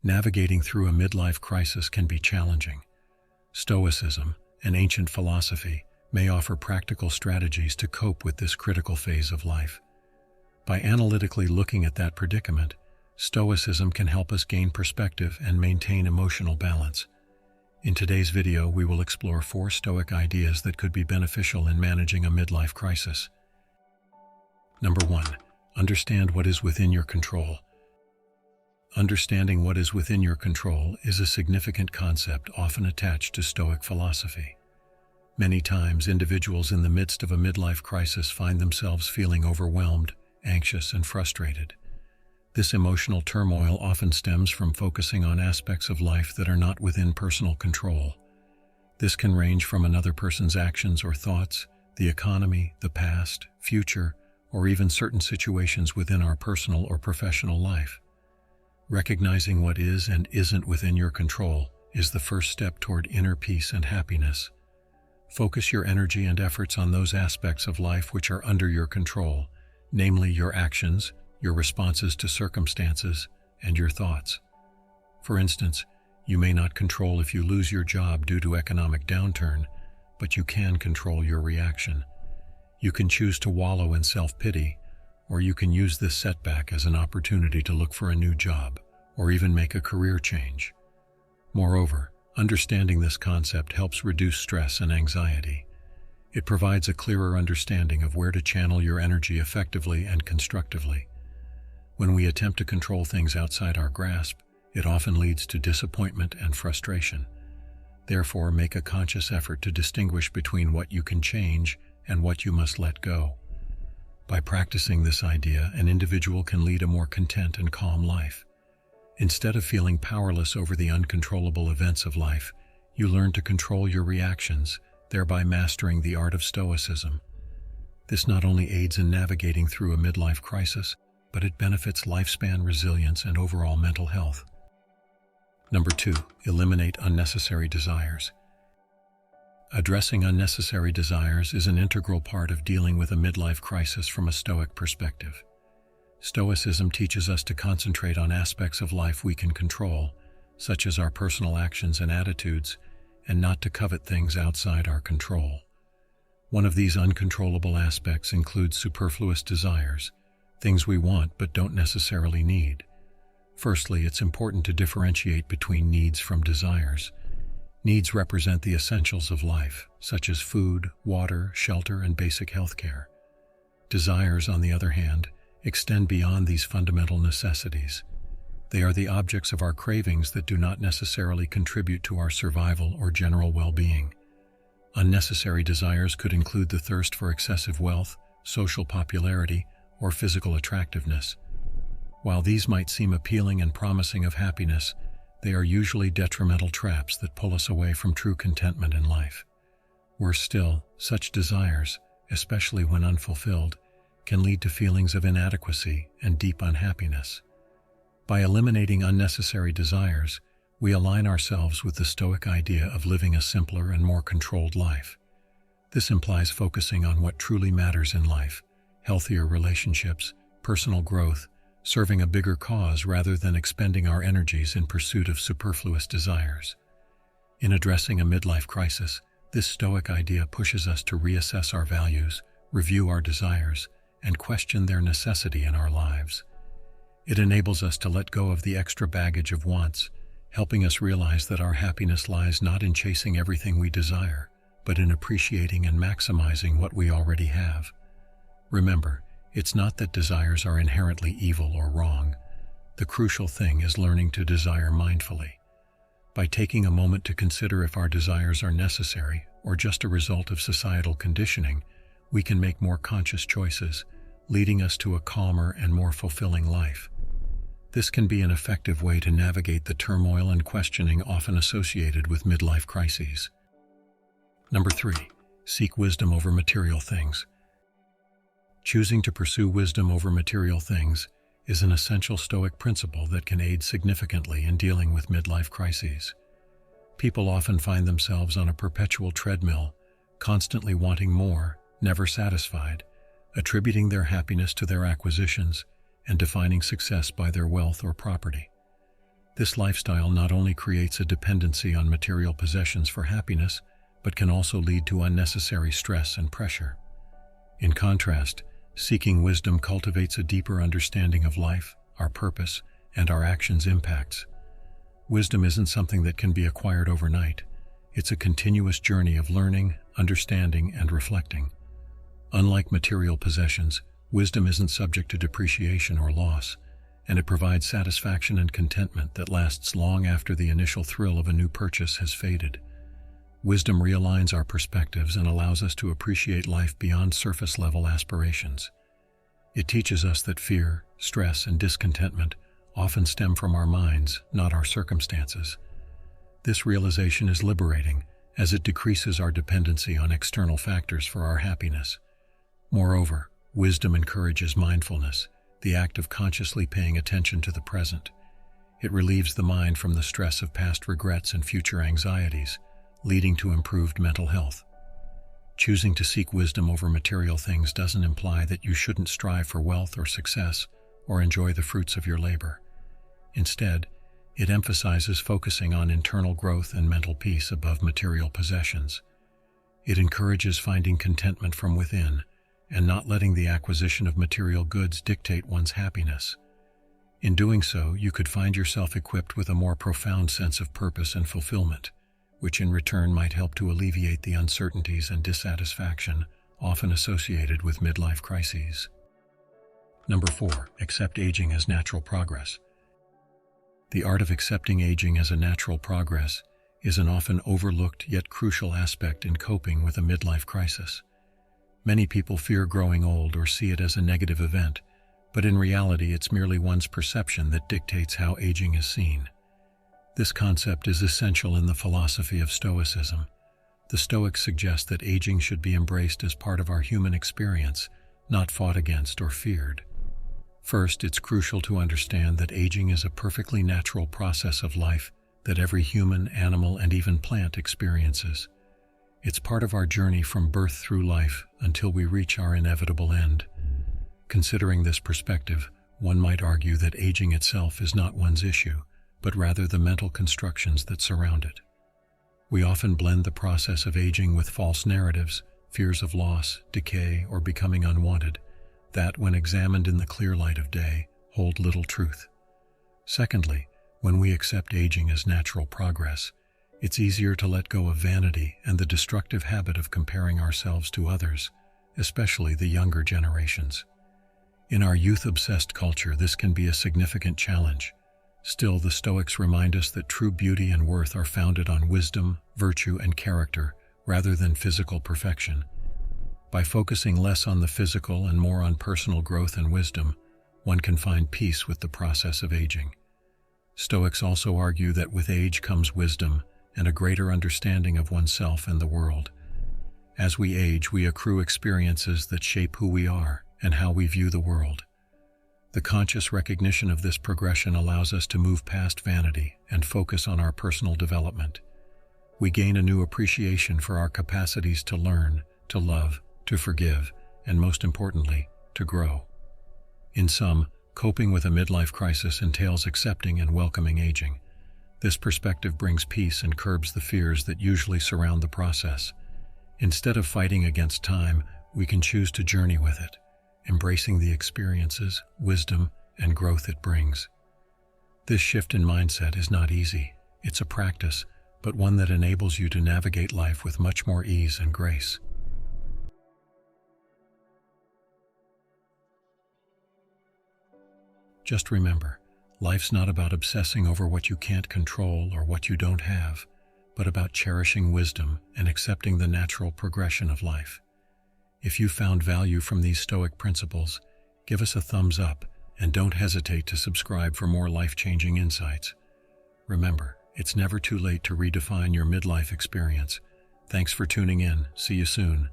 navigating through a midlife crisis can be challenging. Stoicism, an ancient philosophy, may offer practical strategies to cope with this critical phase of life. By analytically looking at that predicament, Stoicism can help us gain perspective and maintain emotional balance. In today's video, we will explore 4 Stoic ideas that could be beneficial in managing a midlife crisis. Number 1. Understand what is within your control. Understanding what is within your control is a significant concept often attached to Stoic philosophy. Many times, individuals in the midst of a midlife crisis find themselves feeling overwhelmed, anxious, and frustrated. This emotional turmoil often stems from focusing on aspects of life that are not within personal control. This can range from another person's actions or thoughts, the economy, the past, future, or even certain situations within our personal or professional life. Recognizing what is and isn't within your control is the first step toward inner peace and happiness. Focus your energy and efforts on those aspects of life which are under your control, namely your actions, your responses to circumstances, and your thoughts. For instance, you may not control if you lose your job due to economic downturn, but you can control your reaction. You can choose to wallow in self-pity, or you can use this setback as an opportunity to look for a new job, or even make a career change. Moreover, understanding this concept helps reduce stress and anxiety. It provides a clearer understanding of where to channel your energy effectively and constructively. When we attempt to control things outside our grasp, it often leads to disappointment and frustration. Therefore, make a conscious effort to distinguish between what you can change and what you must let go. By practicing this idea, an individual can lead a more content and calm life. Instead of feeling powerless over the uncontrollable events of life, you learn to control your reactions, thereby mastering the art of Stoicism. This not only aids in navigating through a midlife crisis, but it benefits lifespan resilience and overall mental health. Number 2. Eliminate unnecessary desires. Addressing unnecessary desires is an integral part of dealing with a midlife crisis from a Stoic perspective. Stoicism teaches us to concentrate on aspects of life we can control, such as our personal actions and attitudes, and not to covet things outside our control. One of these uncontrollable aspects includes superfluous desires, things we want but don't necessarily need. Firstly, it's important to differentiate between needs from desires. Needs represent the essentials of life, such as food, water, shelter, and basic health care. Desires, on the other hand, extend beyond these fundamental necessities. They are the objects of our cravings that do not necessarily contribute to our survival or general well-being. Unnecessary desires could include the thirst for excessive wealth, social popularity, or physical attractiveness. While these might seem appealing and promising of happiness, they are usually detrimental traps that pull us away from true contentment in life. Worse still, such desires, especially when unfulfilled, can lead to feelings of inadequacy and deep unhappiness. By eliminating unnecessary desires, we align ourselves with the Stoic idea of living a simpler and more controlled life. This implies focusing on what truly matters in life: healthier relationships, personal growth, serving a bigger cause rather than expending our energies in pursuit of superfluous desires. In addressing a midlife crisis, this Stoic idea pushes us to reassess our values, review our desires, and question their necessity in our lives. It enables us to let go of the extra baggage of wants, helping us realize that our happiness lies not in chasing everything we desire, but in appreciating and maximizing what we already have. Remember, it's not that desires are inherently evil or wrong. The crucial thing is learning to desire mindfully. By taking a moment to consider if our desires are necessary or just a result of societal conditioning, we can make more conscious choices, leading us to a calmer and more fulfilling life. This can be an effective way to navigate the turmoil and questioning often associated with midlife crises. Number 3. Seek wisdom over material things. Choosing to pursue wisdom over material things is an essential Stoic principle that can aid significantly in dealing with midlife crises. People often find themselves on a perpetual treadmill, constantly wanting more, never satisfied, attributing their happiness to their acquisitions, and defining success by their wealth or property. This lifestyle not only creates a dependency on material possessions for happiness, but can also lead to unnecessary stress and pressure. In contrast, seeking wisdom cultivates a deeper understanding of life, our purpose, and our actions' impacts. Wisdom isn't something that can be acquired overnight. It's a continuous journey of learning, understanding, and reflecting. Unlike material possessions, wisdom isn't subject to depreciation or loss, and it provides satisfaction and contentment that lasts long after the initial thrill of a new purchase has faded. Wisdom realigns our perspectives and allows us to appreciate life beyond surface-level aspirations. It teaches us that fear, stress, and discontentment often stem from our minds, not our circumstances. This realization is liberating, as it decreases our dependency on external factors for our happiness. Moreover, wisdom encourages mindfulness, the act of consciously paying attention to the present. It relieves the mind from the stress of past regrets and future anxieties, leading to improved mental health. Choosing to seek wisdom over material things doesn't imply that you shouldn't strive for wealth or success or enjoy the fruits of your labor. Instead, it emphasizes focusing on internal growth and mental peace above material possessions. It encourages finding contentment from within and not letting the acquisition of material goods dictate one's happiness. In doing so, you could find yourself equipped with a more profound sense of purpose and fulfillment, which in return might help to alleviate the uncertainties and dissatisfaction often associated with midlife crises. Number 4, accept aging as natural progress. The art of accepting aging as a natural progress is an often overlooked yet crucial aspect in coping with a midlife crisis. Many people fear growing old or see it as a negative event, but in reality it's merely one's perception that dictates how aging is seen. This concept is essential in the philosophy of Stoicism. The Stoics suggest that aging should be embraced as part of our human experience, not fought against or feared. First, it's crucial to understand that aging is a perfectly natural process of life that every human, animal, and even plant experiences. It's part of our journey from birth through life until we reach our inevitable end. Considering this perspective, one might argue that aging itself is not one's issue, but rather the mental constructions that surround it. We often blend the process of aging with false narratives, fears of loss, decay, or becoming unwanted, that, when examined in the clear light of day, hold little truth. Secondly, when we accept aging as natural progress, it's easier to let go of vanity and the destructive habit of comparing ourselves to others, especially the younger generations. In our youth-obsessed culture, this can be a significant challenge. Still, the Stoics remind us that true beauty and worth are founded on wisdom, virtue, and character, rather than physical perfection. By focusing less on the physical and more on personal growth and wisdom, one can find peace with the process of aging. Stoics also argue that with age comes wisdom and a greater understanding of oneself and the world. As we age, we accrue experiences that shape who we are and how we view the world. The conscious recognition of this progression allows us to move past vanity and focus on our personal development. We gain a new appreciation for our capacities to learn, to love, to forgive, and most importantly, to grow. In sum, coping with a midlife crisis entails accepting and welcoming aging. This perspective brings peace and curbs the fears that usually surround the process. Instead of fighting against time, we can choose to journey with it, embracing the experiences, wisdom, and growth it brings. This shift in mindset is not easy. It's a practice, but one that enables you to navigate life with much more ease and grace. Just remember, life's not about obsessing over what you can't control or what you don't have, but about cherishing wisdom and accepting the natural progression of life. If you found value from these Stoic principles, give us a thumbs up and don't hesitate to subscribe for more life-changing insights. Remember, it's never too late to redefine your midlife experience. Thanks for tuning in. See you soon.